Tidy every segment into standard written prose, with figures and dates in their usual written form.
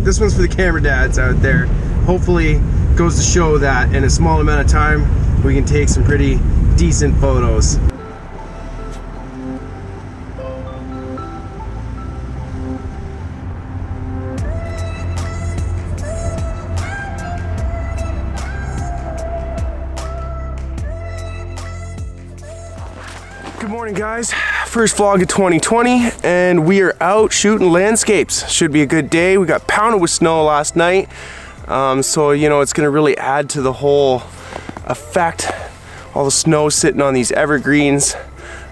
This one's for the camera dads out there. Hopefully goes to show that in a small amount of time we can take some pretty decent photos. Good morning, guys. First vlog of 2020, and we are out shooting landscapes. Should be a good day. We got pounded with snow last night, so you know it's gonna really add to the whole effect. All the snow sitting on these evergreens,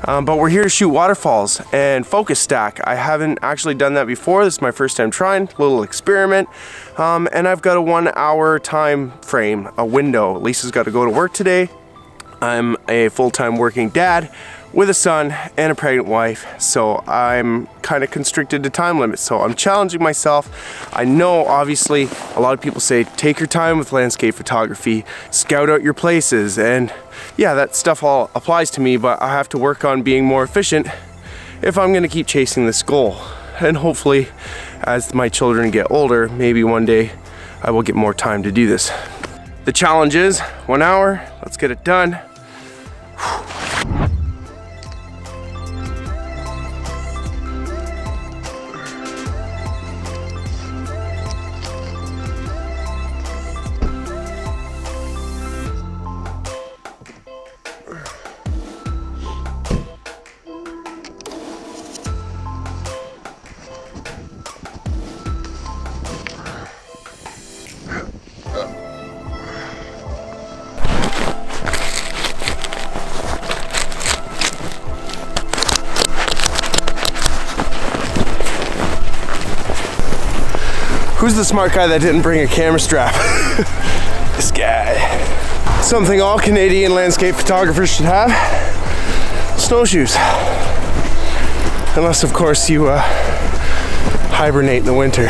but we're here to shoot waterfalls and focus stack. I haven't actually done that before. This is my first time trying. Little experiment, and I've got a 1 hour time frame, a window. Lisa's got to go to work today. I'm a full-time working dad with a son and a pregnant wife, so I'm kind of constricted to time limits, so I'm challenging myself. I know obviously a lot of people say take your time with landscape photography, scout out your places, and yeah, that stuff all applies to me, but I have to work on being more efficient if I'm gonna keep chasing this goal. And hopefully as my children get older, maybe one day I will get more time to do this. The challenge is 1 hour, let's get it done. Who's the smart guy that didn't bring a camera strap? This guy. Something all Canadian landscape photographers should have. Snowshoes. Unless of course you hibernate in the winter.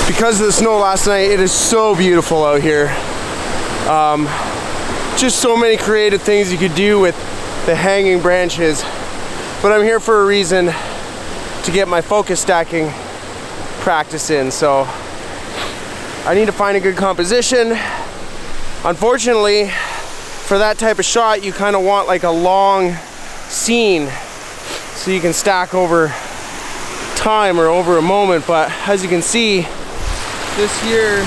Because of the snow last night, it is so beautiful out here. Just so many creative things you could do with the hanging branches. But I'm here for a reason, to get my focus stacking practice in. So I need to find a good composition. Unfortunately, for that type of shot, you kind of want like a long scene so you can stack over time or over a moment. But as you can see, this here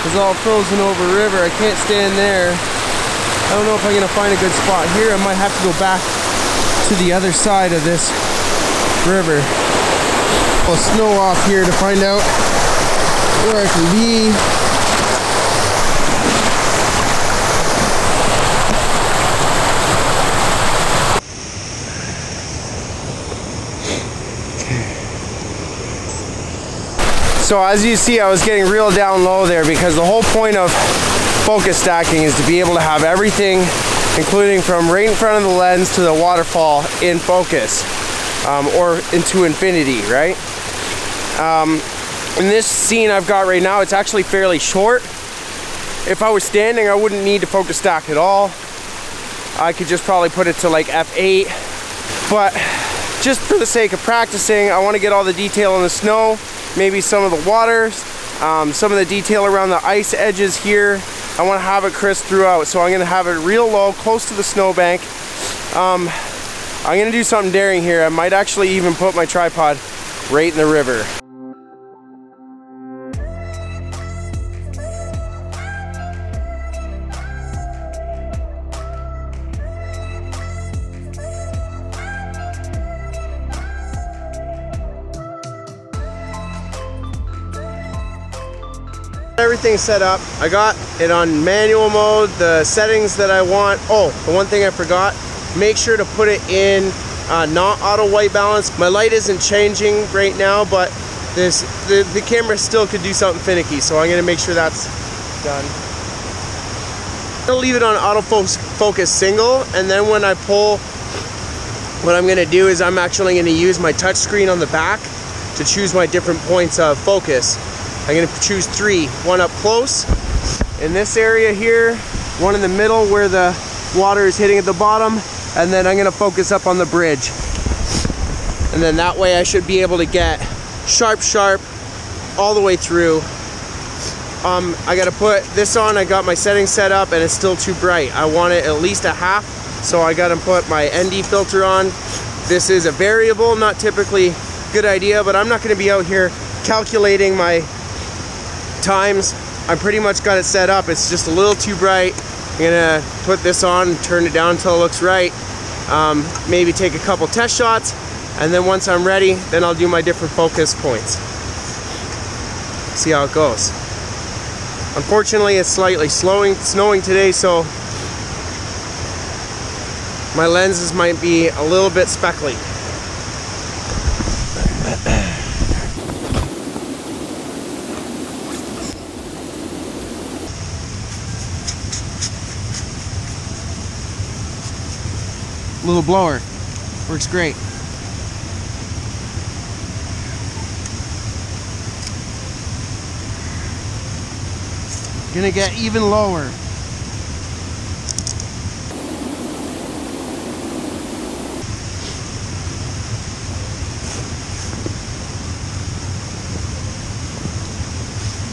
is all frozen over river. I can't stand there. I don't know if I'm gonna find a good spot here. I might have to go back to the other side of this river. I'll snow off here to find out where I can be. So as you see, I was getting real down low there because the whole point of focus stacking is to be able to have everything, including from right in front of the lens to the waterfall, in focus, or into infinity, right? In this scene I've got right now, it's actually fairly short. If I was standing, I wouldn't need to focus stack at all. I could just probably put it to like f8, but just for the sake of practicing, I want to get all the detail in the snow, maybe some of the water, some of the detail around the ice edges here. I want to have it crisp throughout, so I'm going to have it real low, close to the snowbank. I'm going to do something daring here. I might actually even put my tripod right in the river. Everything's set up. I got it on manual mode, the settings that I want. Oh, the one thing I forgot, make sure to put it in not auto white balance. My light isn't changing right now, but the camera still could do something finicky, so I'm gonna make sure that's done. I'm gonna leave it on autofocus single, and then when I pull, what I'm gonna do is I'm actually gonna use my touch screen on the back to choose my different points of focus. I'm going to choose 3. One up close in this area here, one in the middle where the water is hitting at the bottom, and then I'm going to focus up on the bridge. And then that way I should be able to get sharp all the way through. I got to put this on. I got my settings set up and it's still too bright. I want it at least a half, so I got to put my ND filter on. This is a variable, not typically a good idea, but I'm not going to be out here calculating my times. I pretty much got it set up. It's just a little too bright. I'm gonna put this on and turn it down until it looks right. Maybe take a couple test shots, and then once I'm ready, then I'll do my different focus points. See how it goes. Unfortunately, it's slightly snowing today, so my lenses might be a little bit speckly. Little blower works great. Gonna get even lower.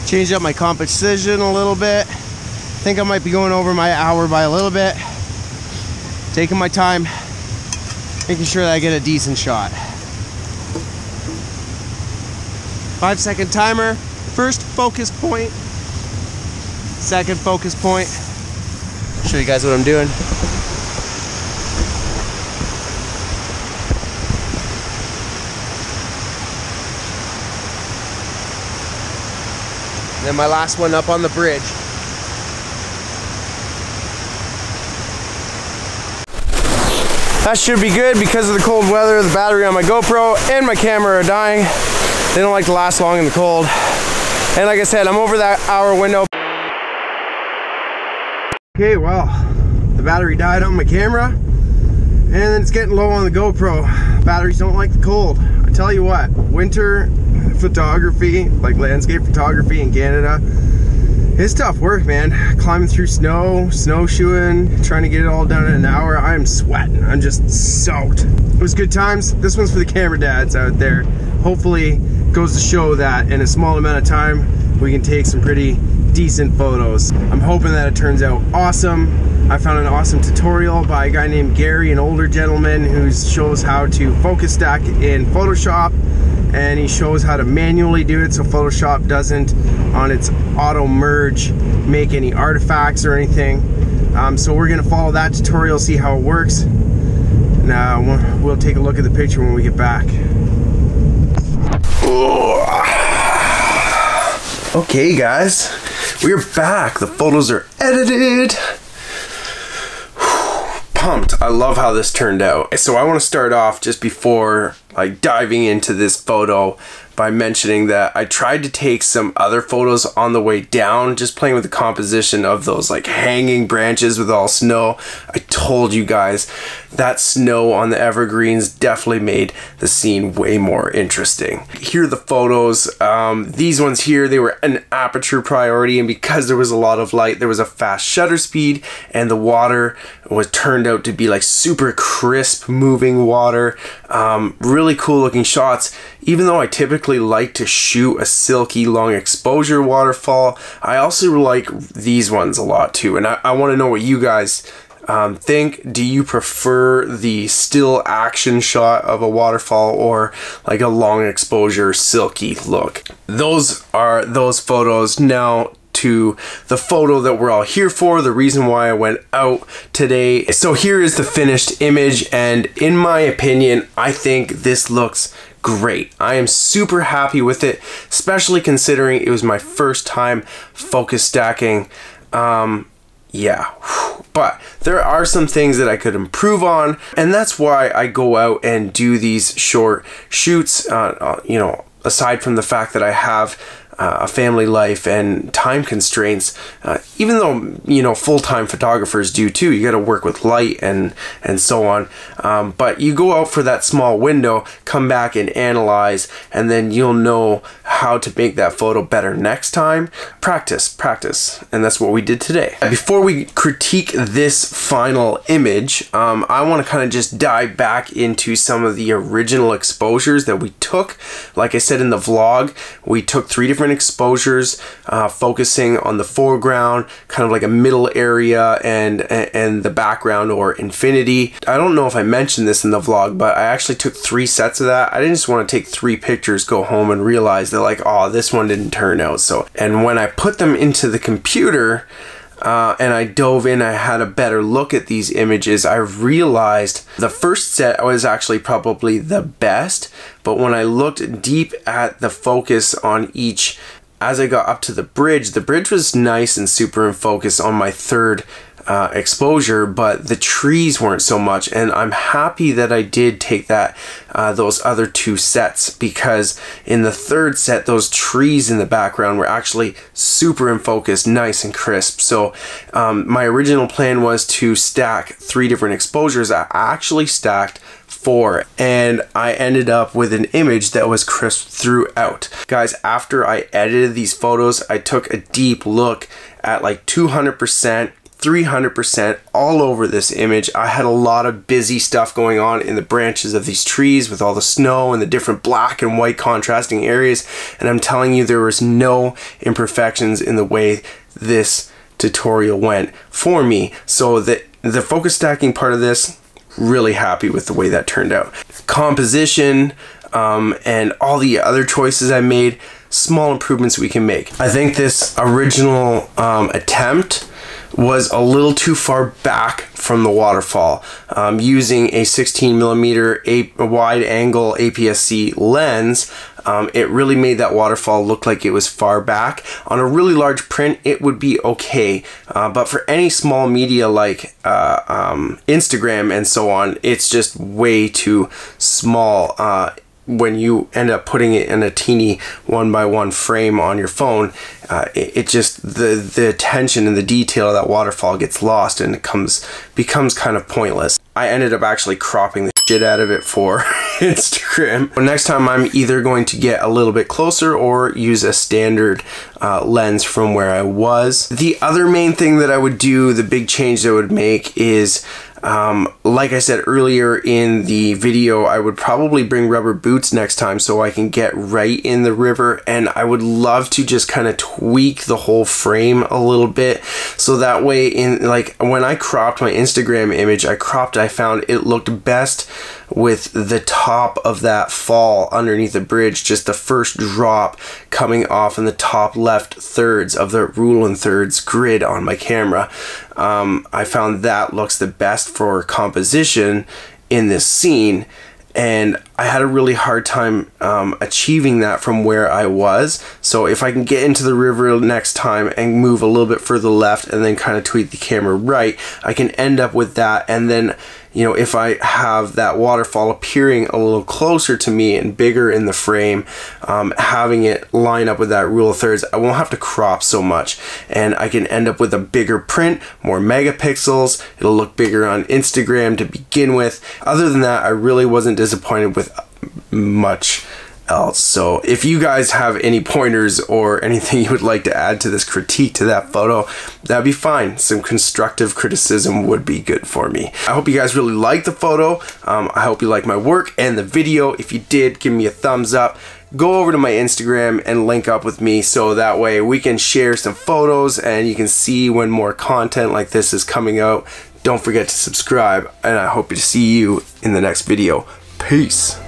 Changed up my composition a little bit. Think I might be going over my hour by a little bit. Taking my time, making sure that I get a decent shot. 5-second timer. First focus point. Second focus point. Show you guys what I'm doing. And then my last one up on the bridge. That should be good. Because of the cold weather, the battery on my GoPro and my camera are dying. They don't like to last long in the cold. And like I said, I'm over that hour window. Okay, well, the battery died on my camera, and then it's getting low on the GoPro. Batteries don't like the cold. I tell you what, winter photography, like landscape photography in Canada, it's tough work, man. Climbing through snow, snowshoeing, trying to get it all done in an hour. I'm sweating. I'm just soaked. It was good times. This one's for the camera dads out there. Hopefully, goes to show that in a small amount of time, we can take some pretty decent photos. I'm hoping that it turns out awesome. I found an awesome tutorial by a guy named Gary, an older gentleman who shows how to focus stack in Photoshop, and he shows how to manually do it so Photoshop doesn't, on its auto merge, make any artifacts or anything. So we're gonna follow that tutorial, see how it works. Now we'll take a look at the picture when we get back. Okay guys, we're back. The photos are edited. Pumped. I love how this turned out. So I want to start off just before like diving into this photo by mentioning that I tried to take some other photos on the way down, just playing with the composition of those like hanging branches with all snow. I told you guys that snow on the evergreens definitely made the scene way more interesting. Here are the photos. These ones here, they were an aperture priority, and because there was a lot of light, there was a fast shutter speed, and the water was turned out to be like super crisp moving water. Really cool looking shots. Even though I typically like to shoot a silky long exposure waterfall, I also like these ones a lot too, and I want to know what you guys think. Do you prefer the still action shot of a waterfall or like a long exposure silky look? Those are those photos. Now to the photo that we're all here for, the reason why I went out today. So here is the finished image, and in my opinion, I think this looks great. I am super happy with it, especially considering it was my first time focus stacking. Yeah, but there are some things that I could improve on, and that's why I go out and do these short shoots, you know, aside from the fact that I have a family life and time constraints, even though, you know, full-time photographers do too. You got to work with light and so on. But you go out for that small window, come back and analyze, and then you'll know how to make that photo better next time. Practice, and that's what we did today. Before we critique this final image, I want to kind of just dive back into some of the original exposures that we took. Like I said in the vlog, we took 3 different exposures, focusing on the foreground, kind of like a middle area, and the background or infinity. I don't know if I mentioned this in the vlog, but I actually took 3 sets of that. I didn't just want to take 3 pictures, go home and realize that, like, oh, this one didn't turn out. So, and when I put them into the computer, and I dove in, I had a better look at these images, I realized the first set was actually probably the best, but when I looked deep at the focus on each, as I got up to the bridge was nice and super in focus on my 3rd exposure, but the trees weren't so much, and I'm happy that I did take that those other 2 sets, because in the 3rd set those trees in the background were actually super in focus, nice and crisp. So my original plan was to stack 3 different exposures. I actually stacked 4, and I ended up with an image that was crisp throughout. Guys, after I edited these photos, I took a deep look at like 200%, 300% all over this image. I had a lot of busy stuff going on in the branches of these trees with all the snow and the different black and white contrasting areas, and I'm telling you, there was no imperfections in the way this tutorial went for me. So the focus stacking part of this, really happy with the way that turned out. Composition and all the other choices I made, small improvements we can make. I think this original attempt was a little too far back from the waterfall. Using a 16mm wide angle APS-C lens, it really made that waterfall look like it was far back. On a really large print, it would be okay, but for any small media like Instagram and so on, it's just way too small. When you end up putting it in a teeny 1x1 frame on your phone, it just, the attention and the detail of that waterfall gets lost, and it becomes kind of pointless. I ended up actually cropping the shit out of it for Instagram. But next time I'm either going to get a little bit closer or use a standard lens from where I was. The other main thing that I would do, the big change that I would make is, like I said earlier in the video, I would probably bring rubber boots next time so I can get right in the river, and I would love to just kind of tweak the whole frame a little bit, so that way, in like when I cropped my Instagram image, I found it looked best with the top of that fall underneath the bridge, just the first drop coming off in the top left thirds of the rule and thirds grid on my camera. I found that looks the best for composition in this scene, and I had a really hard time achieving that from where I was. So if I can get into the river next time and move a little bit further left and then kind of tweak the camera right, I can end up with that. And then, you know, if I have that waterfall appearing a little closer to me and bigger in the frame, having it line up with that rule of thirds, I won't have to crop so much, and I can end up with a bigger print, more megapixels. It'll look bigger on Instagram to begin with. Other than that, I really wasn't disappointed with much else. So if you guys have any pointers or anything you would like to add to this critique to that photo, that'd be fine. Some constructive criticism would be good for me. I hope you guys really liked the photo. I hope you like my work and the video. If you did, give me a thumbs up. Go over to my Instagram and link up with me, so that way we can share some photos and you can see when more content like this is coming out. Don't forget to subscribe, and I hope to see you in the next video. Peace.